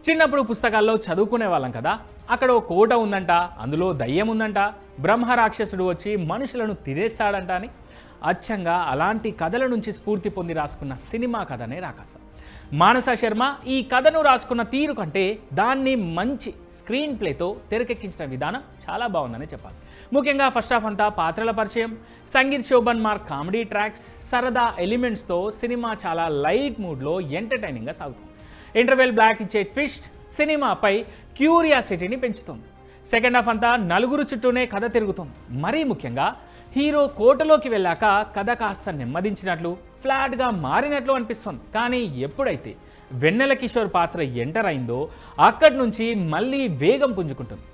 చిన్నప్పుడు పుస్తకాల్లో చదువుకునే వాళ్ళం కదా. అక్కడ ఓ కోట ఉందంట, అందులో దయ్యం ఉందంట, బ్రహ్మ రాక్షసుడు వచ్చి మనుషులను తినేస్తాడంట అని. అచ్చంగా అలాంటి కథల నుంచి స్ఫూర్తి పొంది రాసుకున్న సినిమా కథనే రాకాస. మానస శర్మ ఈ కథను రాసుకున్న తీరు కంటే దాన్ని మంచి స్క్రీన్ ప్లేతో తెరకెక్కించిన విధానం చాలా బాగుందని చెప్పాలి. ముఖ్యంగా ఫస్ట్ హాఫ్ అంతా పాత్రల పరిచయం, సంగీత్ శోభన్ మార్ కామెడీ ట్రాక్స్, సరదా ఎలిమెంట్స్తో సినిమా చాలా లైట్ మూడ్లో ఎంటర్టైనింగ్గా సాగుతుంది. ఇంటర్వెల్ బ్లాక్ ఇచ్చే ట్విస్ట్ సినిమాపై క్యూరియాసిటీని పెంచుతుంది. సెకండ్ హాఫ్ అంతా నలుగురు చుట్టూనే కథ తిరుగుతుంది. మరీ ముఖ్యంగా హీరో కోటలోకి వెళ్ళాక కథ కాస్త నెమ్మదించినట్లు, ఫ్లాట్గా మారినట్లు అనిపిస్తుంది. కానీ ఎప్పుడైతే వెన్నెల కిషోర్ పాత్ర ఎంటర్ అయిందో అక్కడి నుంచి మళ్ళీ వేగం పుంజుకుంటుంది.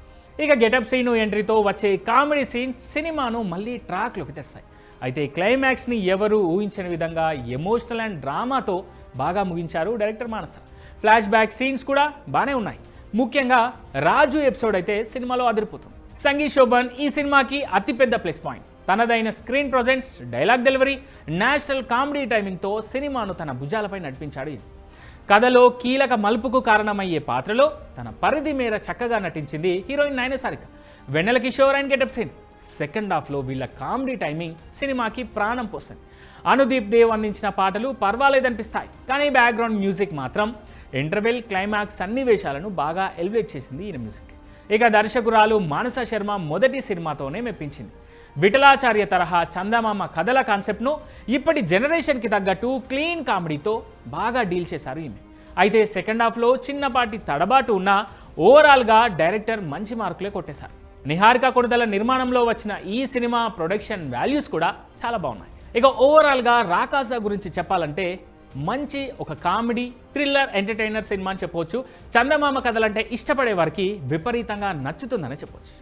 ఇక గెటప్ సీను ఎంట్రీతో వచ్చే కామెడీ సీన్స్ సినిమాను మళ్ళీ ట్రాక్లోకి తెస్తాయి. అయితే క్లైమాక్స్ని ఎవరు ఊహించని విధంగా ఎమోషనల్ అండ్ డ్రామాతో బాగా ముగించారు డైరెక్టర్ మానస. ఫ్లాష్ బ్యాక్ సీన్స్ కూడా బాగానే ఉన్నాయి. ముఖ్యంగా రాజు ఎపిసోడ్ అయితే సినిమాలో అదిరిపోతుంది. సంగీత్ శోభన్ ఈ సినిమాకి అతిపెద్ద ప్లస్ పాయింట్. తనదైన screen presence, dialogue delivery, natural comedy టైమింగ్తో సినిమాను తన భుజాలపై నడిపించాడు. కథలో కీలక మలుపుకు కారణమయ్యే పాత్రలో తన పరిధి మేర చక్కగా నటించింది heroine Nayana Sarika. Vennela Kishore and Getup Seenu second హాఫ్లో వీళ్ళ కామెడీ టైమింగ్ సినిమాకి ప్రాణం పోస్తుంది. అనుదీప్ దేవ్ అందించిన పాటలు పర్వాలేదనిపిస్తాయి, కానీ బ్యాక్గ్రౌండ్ మ్యూజిక్ మాత్రం ఇంటర్వెల్, క్లైమాక్స్ సన్నివేశాలను బాగా ఎలివేట్ చేసింది ఈయన మ్యూజిక్. ఇక దర్శకురాలు మానస శర్మ మొదటి సినిమాతోనే మెప్పించింది. విఠలాచార్య తరహా చందమామ కథల కాన్సెప్ట్ను ఇప్పటి జనరేషన్కి తగ్గట్టు క్లీన్ కామెడీతో బాగా డీల్ చేశారు ఈమె. అయితే సెకండ్ హాఫ్లో చిన్నపాటి తడబాటు ఉన్నా ఓవరాల్గా డైరెక్టర్ మంచి మార్కులే కొట్టేశారు. నిహారిక కొడుదల నిర్మాణంలో వచ్చిన ఈ సినిమా ప్రొడక్షన్ వాల్యూస్ కూడా చాలా బాగున్నాయి. ఇక ఓవరాల్గా రాకాస గురించి చెప్పాలంటే మంచి ఒక కామెడీ థ్రిల్లర్ ఎంటర్టైనర్ సినిమా అని చెప్పవచ్చు. చందమామ కథలంటే ఇష్టపడే వారికి విపరీతంగా నచ్చుతుందని చెప్పవచ్చు.